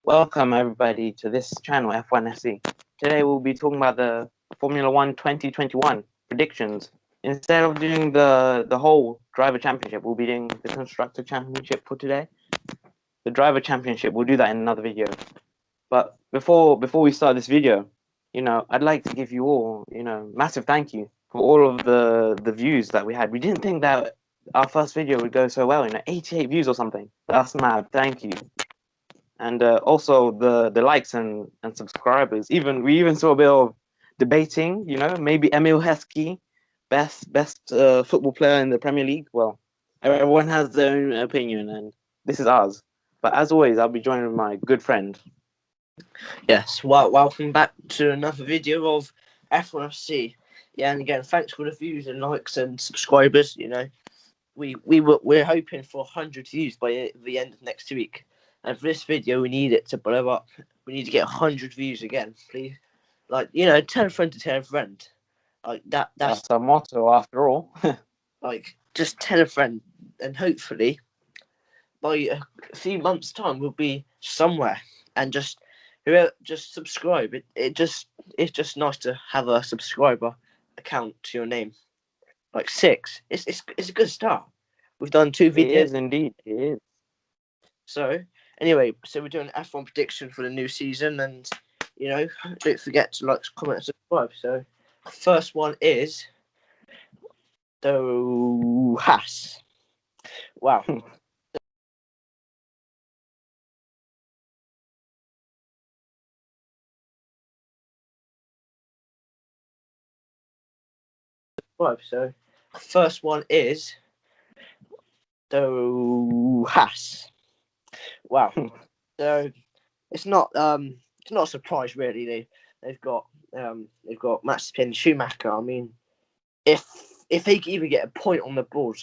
Welcome everybody to this channel, F1SC. Today we'll be talking about the Formula 1 2021 predictions. Instead of doing the whole driver championship, we'll be doing the constructor championship for today. The driver championship, we'll do that in another video. But before we start this video, I'd like to give you all, massive thank you for all of the views that we had. We didn't think that our first video would go so well, 88 views or something. That's mad. Thank you. And also the likes and subscribers. We even saw a bit of debating, maybe Emil Heskey, best football player in the Premier League. Well, everyone has their own opinion, and this is ours. But as always, I'll be joined with my good friend. Yes, well, welcome back to another video of F1FC. Yeah, and again, thanks for the views and likes and subscribers. We're hoping for 100 views by the end of next week. And for this video, we need it to blow up. We need to get 100 views again, please. Tell a friend to tell a friend. That's our motto after all. Just tell a friend, and hopefully by a few months' time we'll be somewhere. And just subscribe. It's just nice to have a subscriber account to your name. 6. It's a good start. We've done 2 videos. It is indeed. It is. So anyway, we're doing an F1 prediction for the new season, and don't forget to like, comment, and subscribe. So first one is the Haas. Wow. So first one is the Haas. Wow. So it's not a surprise really. They've got Mazepin, Schumacher. I mean, if they can even get a point on the board,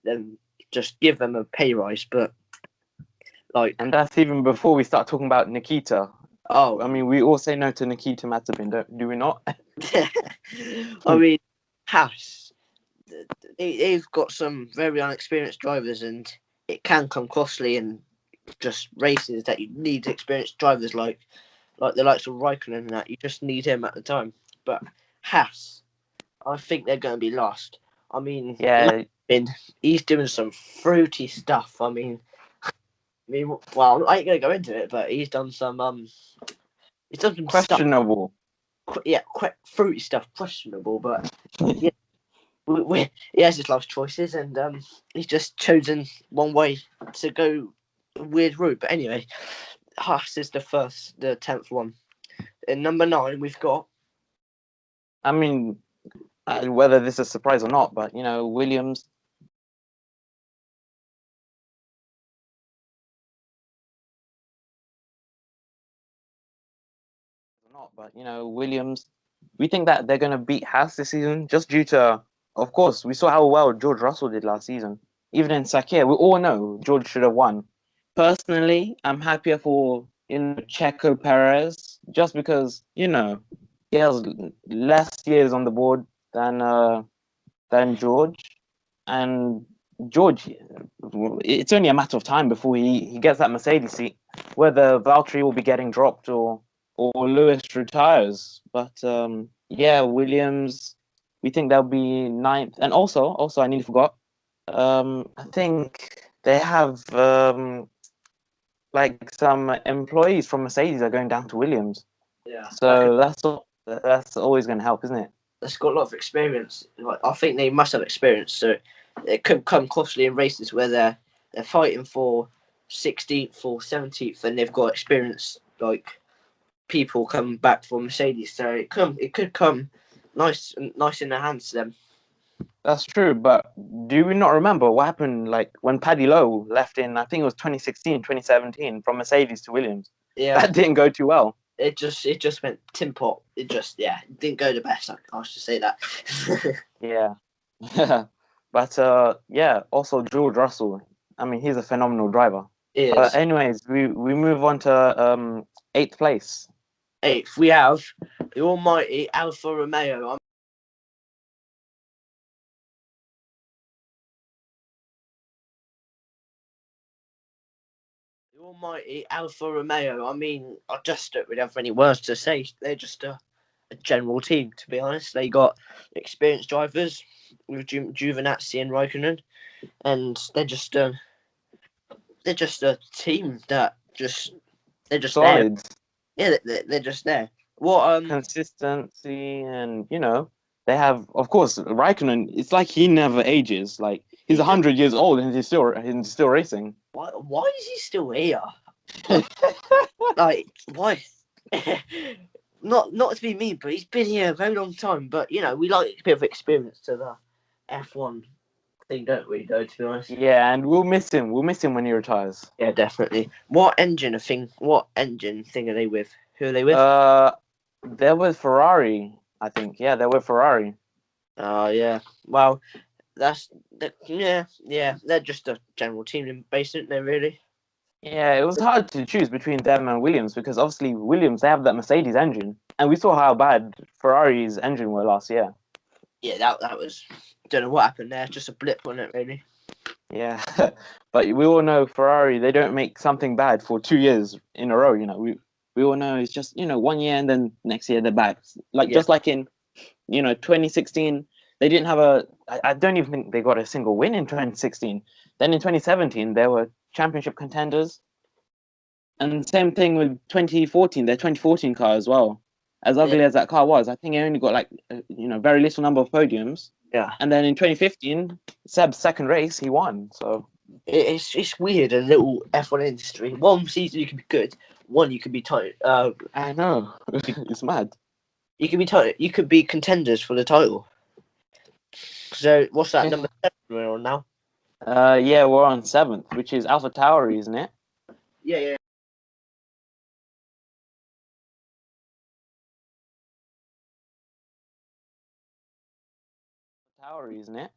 then just give them a pay rise. But and that's even before we start talking about Nikita. Oh, I mean, we all say no to Nikita Mazepin, do we not? I mean, Haas, they've got some very unexperienced drivers, and it can come costly in just races that you need experienced drivers like the likes of Raikkonen and that. You just need him at the time. But Haas, I think they're going to be last. I mean, yeah, he's doing some fruity stuff. I mean, well, I ain't going to go into it, but he's done some questionable. Stuff. Yeah, quite fruity stuff, questionable, but yeah. He has his life choices, and he's just chosen one way to go a weird route. But anyway, Haas is the 10th one. In number 9, we've got. I mean, whether this is a surprise or not, but Williams. Williams. We think that they're going to beat Haas this season just due to, of course, we saw how well George Russell did last season. Even in Sakir, we all know George should have won. Personally, I'm happier for Checo Perez just because he has less years on the board than George, and George, it's only a matter of time before he gets that Mercedes seat, whether Valtteri will be getting dropped or Lewis retires. But Williams, we think they'll be 9th. And also I nearly forgot. I think they have some employees from Mercedes are going down to Williams. Yeah. So that's always going to help, isn't it? That's got a lot of experience. I think they must have experience, so it could come costly in races where they're fighting for 16th or 17th, and they've got experience people coming back for Mercedes. So it could come nice in their hands to them. That's true, but do we not remember what happened when Paddy Lowe left in, I think it was 2016, 2017, from Mercedes to Williams? Yeah, that didn't go too well. It just went tin pot. It didn't go the best. I should say that. Yeah. But also George Russell. I mean, he's a phenomenal driver. But anyways, we move on to 8th place. 8th, we have the almighty Alfa Romeo. almighty Alfa Romeo. I mean, I just don't really have any words to say. They're just a general team, to be honest. They got experienced drivers with Giovinazzi and Raikkonen, and they're just a team that they're just there. Solid Yeah, they're just there. What consistency, and they have, of course, Raikkonen. It's like he never ages. Like he's He 100 years old and he's still racing. why is he still here? Like why? Not to be mean, but he's been here a very long time. But we like a bit of experience to the F1 thing, don't we? Though, to be honest. Yeah, and we'll miss him. We'll miss him when he retires. Yeah, definitely. What engine thing are they with? Who are they with? They're with Ferrari, I think. Yeah, they're with Ferrari. Oh yeah. Well, yeah. They're just a general team based, aren't they? Really. Yeah, it was hard to choose between them and Williams because obviously Williams, they have that Mercedes engine, and we saw how bad Ferrari's engine were last year. Yeah, that was. Don't know what happened there. Just a blip on it, really. Yeah, but we all know Ferrari, they don't make something bad for 2 years in a row. We all know it's just 1 year and then next year they're back. Just like in 2016, they didn't have I don't even think they got a single win in 2016. Then in 2017, they were championship contenders. And same thing with 2014, their 2014 car as well. As ugly as that car was, I think it only got very little number of podiums. Yeah. And then in 2015, Seb's second race, he won. So it's weird, a little F1 industry. One season you can be good, one you can be tight. I know. It's mad. You can be tight. You could be contenders for the title. So what's that, Yeah. number 7 we're on now? Yeah, we're on 7th, which is Alpha Tauri, isn't it? Yeah. Tauri, isn't it?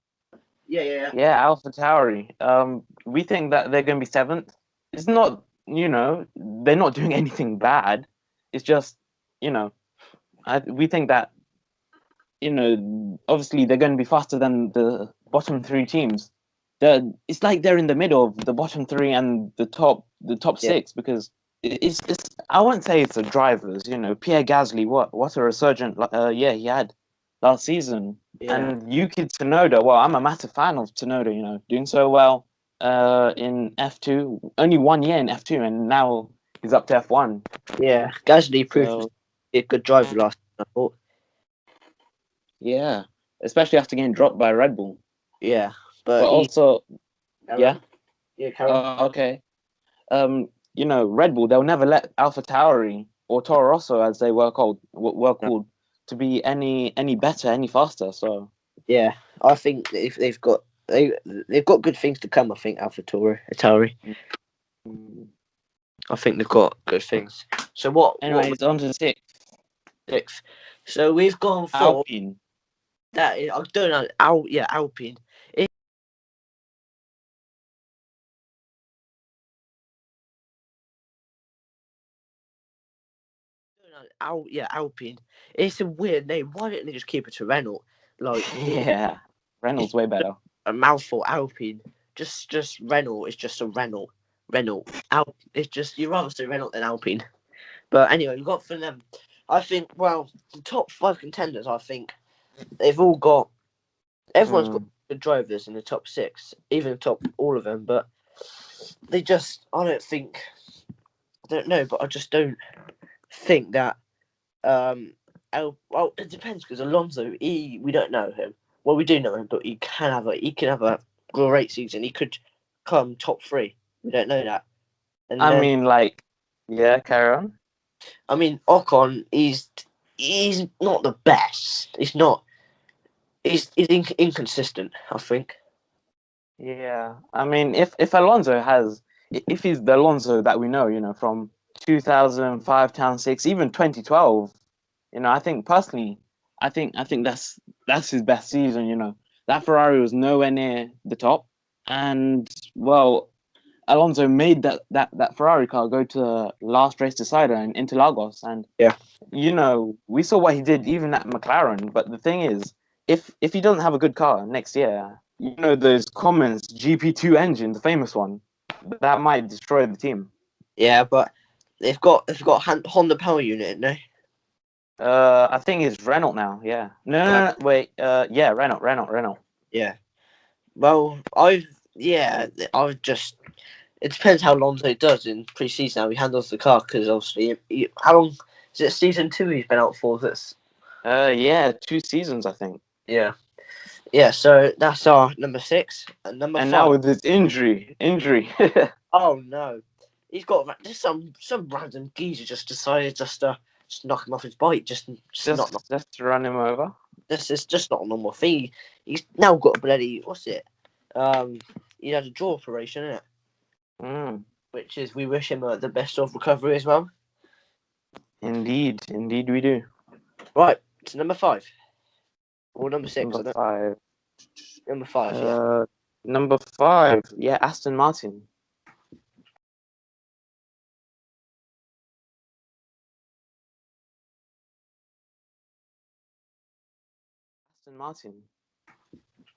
Yeah. Yeah, Alpha Tauri. We think that they're going to be 7th. It's not, they're not doing anything bad. It's just, we think that, obviously they're going to be faster than the bottom 3 teams. It's like they're in the middle of the bottom 3 and the top 6 because it's. I won't say it's the drivers. Pierre Gasly, what a resurgent year he had last season. Yeah. And Yuki Tsunoda, well, I'm a massive fan of Tsunoda, doing so well in F2. Only 1 year in F2, and now he's up to F1. Yeah. Gasly proved to be a good driver last time, I thought. Yeah, especially after getting dropped by Red Bull. Yeah. But also, yeah? Yeah, Karen. Okay. Red Bull, they'll never let Alpha Tauri or Toro Rosso, as they were called, to be any better, any faster. So yeah, I think if they've got good things to come. I think Alpha Tauri. I think they've got good things. So what? Anyways, on to 6th. So we've gone for Alpine. that. I don't know. Alpine. Alpine. It's a weird name. Why didn't they just keep it to Renault? Like, Yeah, Renault's way better. A mouthful. Alpine. Just Renault. It's just a Renault. It's just, you'd rather say Renault than Alpine. But anyway, we've got for them. I think, well, the top 5 contenders, I think they've all got. Everyone's got good drivers in the top 6, even the top all of them. But they just, I don't know, but I just don't think that. Well, it depends because Alonso, we don't know him. Well, we do know him, but he can have a great season. He could come top 3. We don't know that. And yeah, carry on. I mean, Ocon, he's not the best. He's not. He's inconsistent, I think. Yeah, I mean, if Alonso if he's the Alonso that we know, from 2005, 2006, even 2012, I think personally, I think that's his best season. That Ferrari was nowhere near the top, and well, Alonso made that Ferrari car go to the last race decider in Interlagos, and yeah, we saw what he did even at McLaren. But the thing is, if he doesn't have a good car next year, those Comments GP2 engine, the famous one, that might destroy the team. Yeah, but they've got Honda power unit, haven't they? I think it's Renault now. Yeah. No. Wait. Yeah, Renault. Yeah. Well, I've just. It depends how Lonzo does in pre-season. How he handles the car, because obviously, how long is it? Season 2 he's been out for. That's Yeah, 2 seasons, I think. yeah, yeah. So that's our number 6 and number And 5. now with this injury. Oh no, he's got just some random geezer just decided just knock him off his bike. Just not. Just to run him over. This is just not a normal thing. He's now got a bloody what's it? He had a jaw operation, innit? Mm. Which is we wish him the best of recovery as well. Indeed we do. Right, to number 5 or number 6. Number 5. Number 5, yeah. Number 5. Yeah, Aston Martin. Aston Martin.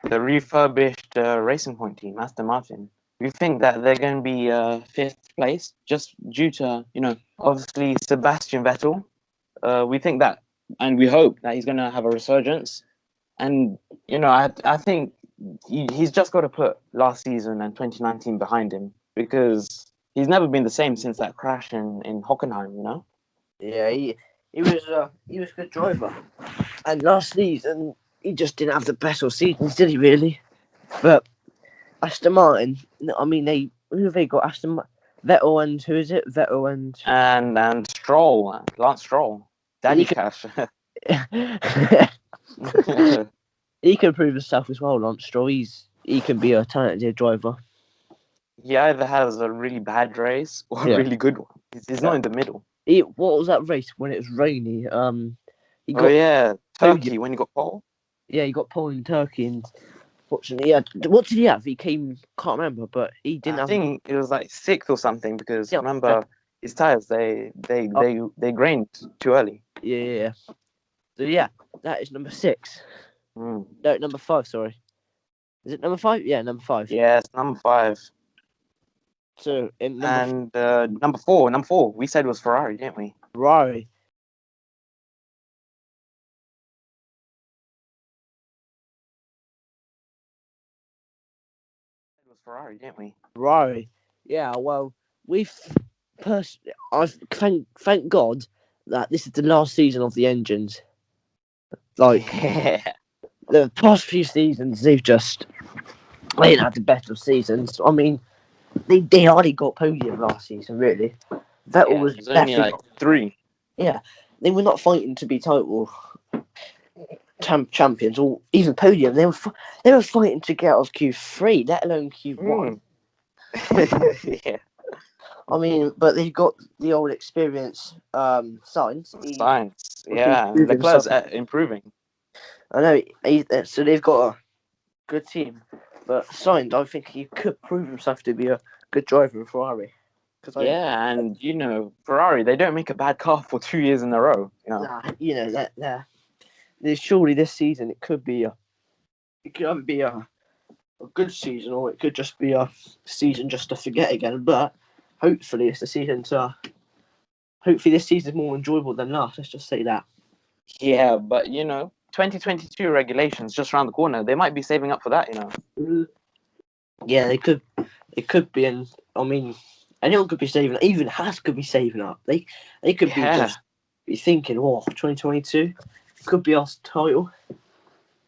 The refurbished Racing Point team, Aston Martin. We think that they're going to be 5th place, just due to, obviously Sebastian Vettel. We think that, and we hope that he's going to have a resurgence. And, I think he's just got to put last season and 2019 behind him, because he's never been the same since that crash in Hockenheim, Yeah, he was a good driver. And last season he just didn't have the best of seasons, did he really? But Aston Martin, I mean who have they got? Vettel and who is it? Vettel And Stroll, Lance Stroll, Daddy Cash. He can prove himself as well, Lance Stroll. He can be a talented driver. He either has a really bad race or a really good one. He's not in the middle. What was that race when it was rainy? He got Turkey when he got pole. Yeah, he got pole in Turkey, and fortunately, what did he have? Can't remember, but he didn't. I think it was like 6th or something, because Yeah. remember his tires they grained too early. Yeah. So yeah, that is number 6. Mm. No, number 5. Sorry, is it number 5? Yeah, number 5. Yes, number 5. So in Number 4, we said was Ferrari, didn't we? Ferrari. It was Ferrari, didn't we? Ferrari. Yeah. Well, I thank God that this is the last season of the engines. Like the past few seasons, they ain't had the best of seasons. I mean, they hardly got podium last season, really. Vettel was it only like 3. Yeah, they were not fighting to be title champions or even podium. They were fighting to get out of Q3, let alone Q1. Yeah. I mean, but they've got the old experience, Sainz. Yeah. Leclerc's improving. I know. So they've got a good team, but Sainz, I think he could prove himself to be a good driver in Ferrari. And Ferrari, they don't make a bad car for 2 years in a row. Surely this season it could either be a good season or it could just be a season just to forget again. But hopefully it's the season to. Hopefully this season is more enjoyable than last. Let's just say that. Yeah, but 2022 regulations just around the corner. They might be saving up for that. Yeah, they could. It could be, and I mean, anyone could be saving up. Even Haas could be saving up. They could be thinking, oh, 2022 could be our title.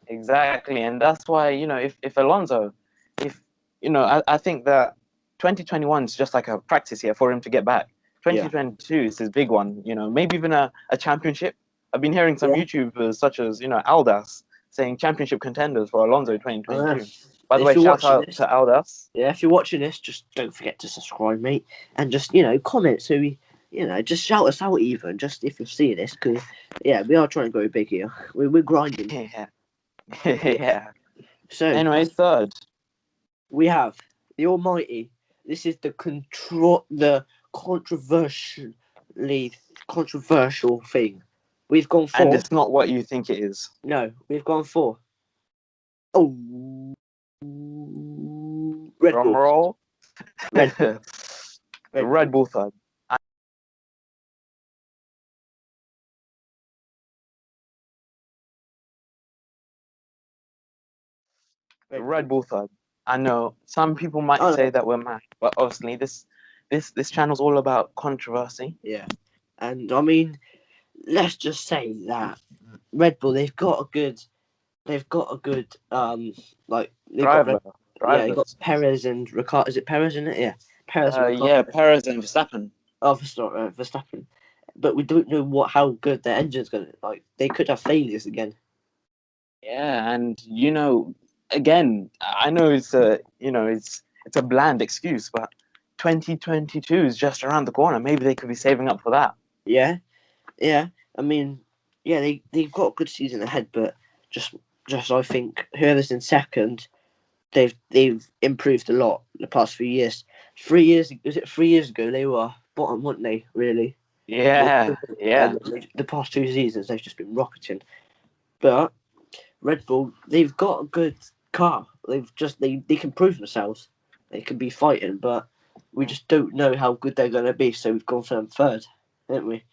Exactly, and that's why if Alonso, I think that 2021 is just like a practice year for him to get back. 2022 is his big one. Maybe even a championship. I've been hearing some YouTubers such as Aldas saying championship contenders for Alonso 2022. By the way, shout out to Aldas. Yeah, if you're watching this, just don't forget to subscribe, mate, and just comment so we. Just shout us out even, just if you're seeing this, because we are trying to go big here. We're grinding. Yeah. Yeah. So anyway, 3rd we have the Almighty. This is the controversial thing. We've gone 4. And it's not what you think it is. No, we've gone 4. Oh, Red Drum Bull. roll. Red Bull. Red Bull 3rd. Red Bull third. I know some people might I say know. that we're mad, but obviously this channel's all about controversy. Yeah, and I mean, let's just say that Red Bull, they've got a good like they've got Driver, yeah, you got drivers. Perez and Ricciardo. Is it Perez in it? Yeah, Perez and Ricciardo. Yeah, Perez and Verstappen. Oh, Verstappen. But we don't know how good their engine's gonna like. They could have failures again. Yeah, and again, I know it's a bland excuse, but 2022 is just around the corner. Maybe they could be saving up for that. Yeah, yeah. I mean, yeah, they've got a good season ahead, but just I think whoever's in second, they've improved a lot the past few years. 3 years was it 3 years ago they were bottom, weren't they? Really? Yeah, yeah, And the past 2 seasons they've just been rocketing. But Red Bull, they've got a good car. They can prove themselves. They can be fighting, but we just don't know how good they're gonna be. So we've gone for them third, haven't we?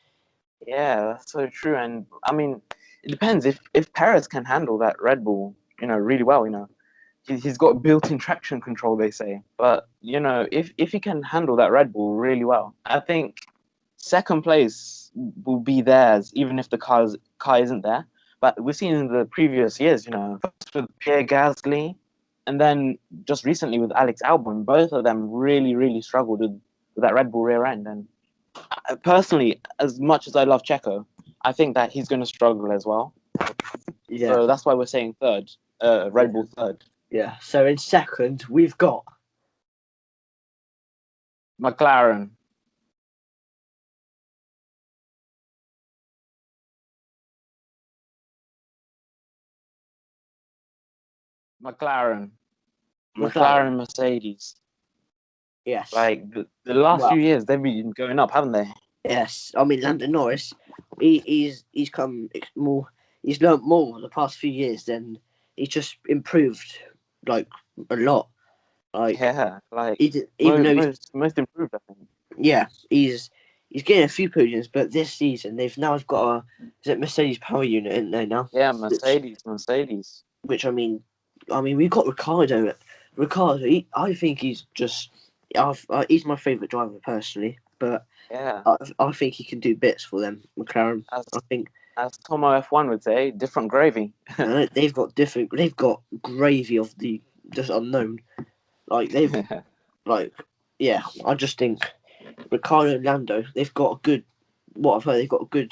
yeah. That's so true. And I mean, it depends if Perez can handle that Red Bull, really well. He's got built-in traction control, they say. But if he can handle that Red Bull really well, I think second place will be theirs, even if the car isn't there. But we've seen in the previous years, first with Pierre Gasly, and then just recently with Alex Albon, both of them really, really struggled with that Red Bull rear end. And personally, as much as I love Checo, I think that he's going to struggle as well. Yeah, So that's why we're saying third, Red Bull third. yeah. So in second we've got McLaren. McLaren. McLaren. McLaren, Mercedes. Yes. Like the last Well, few years, they've been going up, haven't they? yes. I mean Lando Norris, he's come more. He's learnt more the past few years. Than he's just improved like a lot. Like Yeah, like even though he's most improved, I think. yeah, he's getting a few podiums, but this season they've now got a is it Mercedes power unit in there now? Yeah, Which Mercedes. which we've got Ricardo. Ricardo, I think he's just he's my favourite driver personally, but Yeah, I think he can do bits for them. McLaren, as I think as Tomo F1 would say, different gravy. they've got gravy of the just unknown. Like they've like yeah, I just think Ricardo and Lando, they've got a good. What I've heard, they've got a good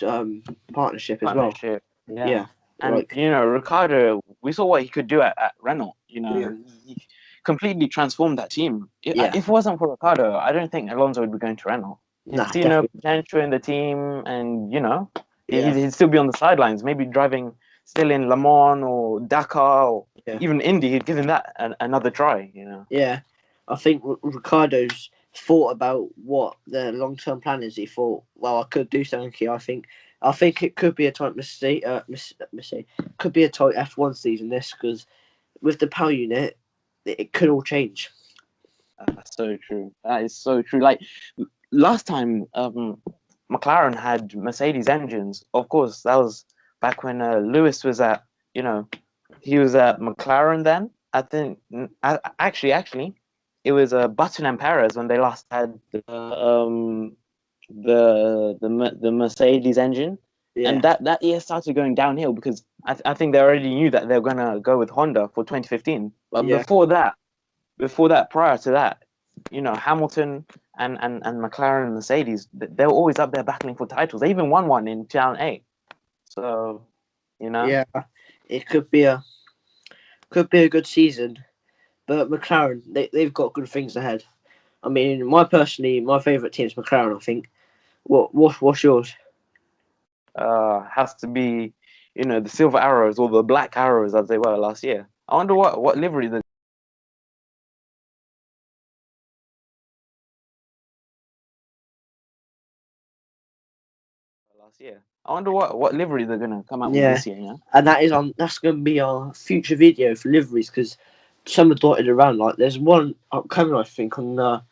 partnership as well. Partnership. Yeah, Yeah, and like Ricardo, we saw what he could do at Renault. yeah, He completely transformed that team. yeah, If it wasn't for Ricardo, I don't think Alonso would be going to Renault. He'd nah, see no definitely, potential in the team, and yeah, he'd still be on the sidelines, maybe driving still in Le Mans or Dakar or yeah, even Indy. He'd given that another try. yeah. I think Ricardo's thought about what the long term plan is. He thought, well, I could do something here. I think it could be a tight mistake. Could be a tight F1 season. This because with the power unit, it could all change. That's so true. That is so true. Like last time, McLaren had Mercedes engines. Of course, that was back when Lewis was you know, he was at McLaren then. I think actually, it was Button and Perez when they last had the Mercedes engine, and Yeah, that year started going downhill because I think they already knew that they were gonna go with Honda for 2015. But yeah, before that, prior to that, Hamilton and McLaren and Mercedes, they were always up there battling for titles. They even won one in 2008. So, yeah. It could be a good season. But McLaren, they've got good things ahead. I mean, my favourite team is McLaren. I think. What's yours? has to be, the Silver Arrows or the Black Arrows as they were last year. I wonder what livery the last year. I wonder what livery they're gonna come out with Yeah, this year. Yeah. and that's going to be our future video for liveries because some are dotted around. Like there's one upcoming, I think, on the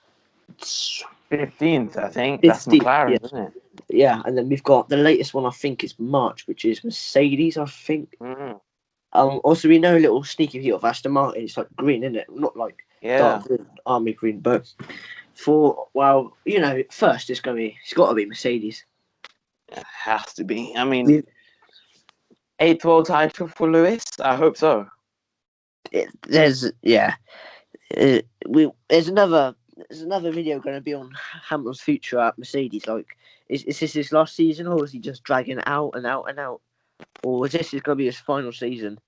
15th, I think. That's 15th. Yeah, McLaren, isn't it? yeah, and then we've got the latest one. I think is March, which is Mercedes. I think. Mm-hmm. Also, we know a little sneaky peek of Aston Martin. It's like green, isn't it? Not like Yeah. dark green, army green, but first it's got to be Mercedes. It has to be. I mean, We- 8th world title for Lewis. I hope so. There's another video going to be on Hamilton's future at Mercedes. Like, is this his last season, or is he just dragging it out and out and out, or is this going to be his final season?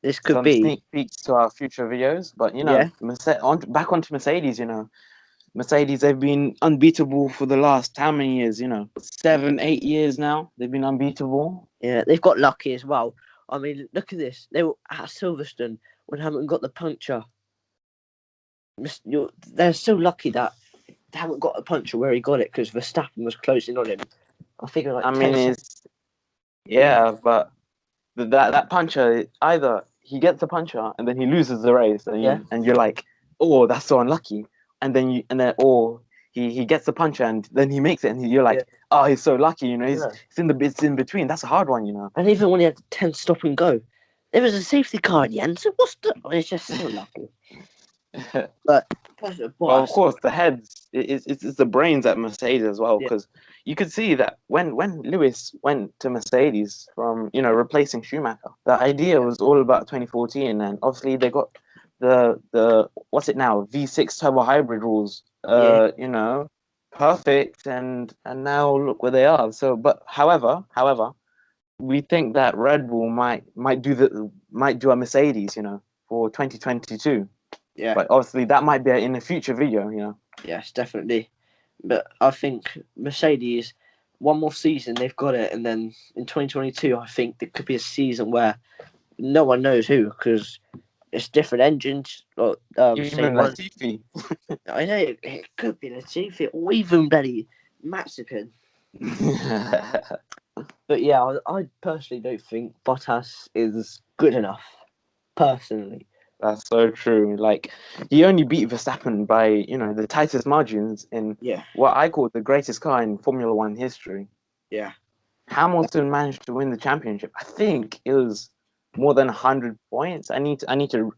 This could Some be. sneak peeks to our future videos, but back onto Mercedes. Mercedes, they've been unbeatable for the last how many years? 7, 8 years now. They've been unbeatable. Yeah, they've got lucky as well. I mean, look at this. They were at Silverstone when Hamilton got the puncture. They're so lucky that they haven't got a puncture where he got it because Verstappen was closing on him. I think it was like 10 seconds. But that puncher, either he gets the puncher and then he loses the race, and you're like, oh, that's so unlucky, or he gets the puncher and then he makes it, and you're like, oh, he's so lucky, it's in between. That's a hard one, And even when he had 10 stop and go, there was a safety car at the end. So it's just so lucky. But well, of course, the heads, it's the brains at Mercedes as well, because you could see that when Lewis went to Mercedes from replacing Schumacher, the idea was all about 2014, and obviously they got the what's it now, V6 turbo hybrid rules, perfect, and now look where they are. So, but however, we think that Red Bull might do a Mercedes, for 2022. Yeah. But obviously that might be in a future video, Yes, definitely. But I think Mercedes, one more season, they've got it. And then in 2022, I think there could be a season where no one knows who, because it's different engines. Even Latifi. I know, it could be Latifi or even bloody Mazepin. But yeah, I personally don't think Bottas is good enough, personally. That's so true. Like, he only beat Verstappen by, the tightest margins in what I call the greatest car in Formula One history. Yeah. Hamilton managed to win the championship. I think it was more than 100 points. I need to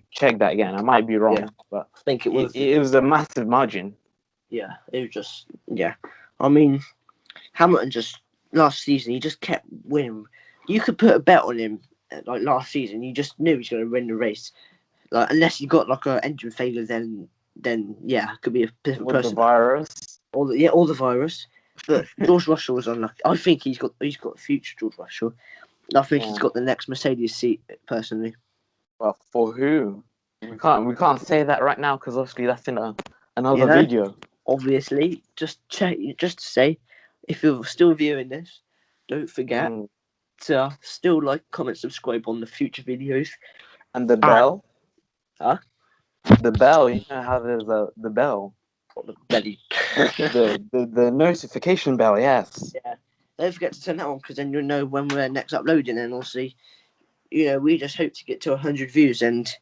check that again. I might be wrong, but I think it was. It was a massive margin. Yeah, it was just I mean, Hamilton just last season he just kept winning. You could put a bet on him like last season. You just knew he's going to win the race. Like unless you got like an engine failure, then it could be a different person. The virus. All the virus. But George Russell was unlucky. I think he's got a future, George Russell. I think he's got the next Mercedes seat personally. Well, for who? We can't say that right now because obviously that's in another video. Obviously, just to say, if you're still viewing this, don't forget to still like, comment, subscribe on the future videos. And the bell. Huh? The bell, you know how there's the bell. What, the belly? the notification bell, yes. Yeah. Don't forget to turn that on because then you'll know when we're next uploading, and also, we just hope to get to 100 views, and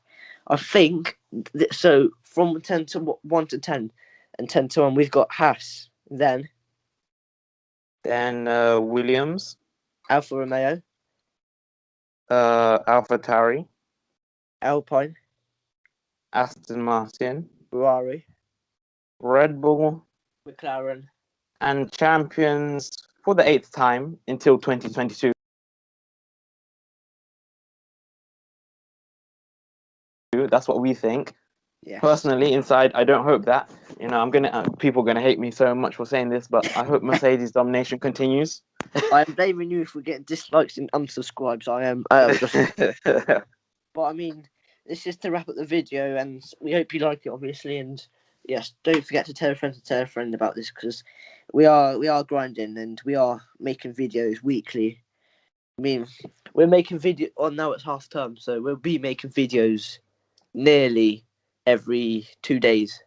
I think so from 10 to 1 to 10 and 10 to 1 we've got Haas, then Williams, Alfa Romeo, AlphaTauri, Alpine, Aston Martin, Ferrari, Red Bull, McLaren, and champions for the 8th time until 2022. That's what we think. Yes. Personally, inside, I don't hope that. People are gonna hate me so much for saying this, but I hope Mercedes domination continues. I am blaming you if we get dislikes and unsubscribes. I am just. But I mean, it's just to wrap up the video, and we hope you like it, obviously. And yes, don't forget to tell a friend about this because we are grinding and we are making videos weekly. I mean, we're making video. Oh, now it's half term, so we'll be making videos nearly every 2 days.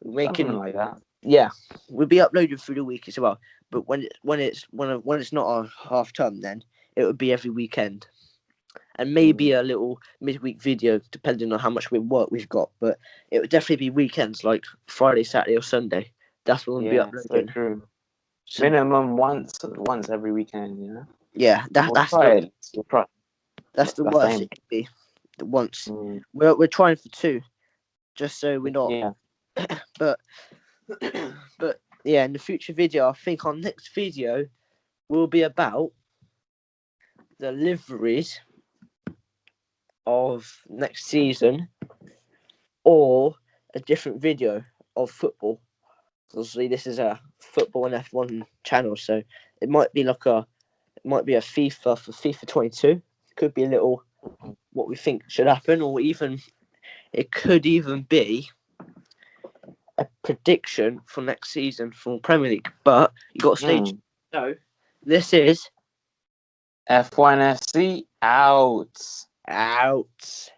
Something like that. Yeah, we'll be uploading through the week as well. But when it's not our half term, then it would be every weekend, and maybe a little midweek video depending on how much work we've got. But it would definitely be weekends, like Friday, Saturday, or Sunday. That's when we'll be uploading. So true. So minimum once every weekend, Yeah, We'll try it. We'll try. that's the That's the worst aim. it could be. The once Mm, we're trying for 2, just so we're not. yeah. But but yeah, in the future video, I think our next video will be about the liveries of next season, or a different video of football. Obviously, this is a football and F1 channel, so it might be a FIFA for FIFA 22. Could be a little what we think should happen, or even it could even be a prediction for next season for Premier League. But you got to stay tuned. So this is F1SC out. out.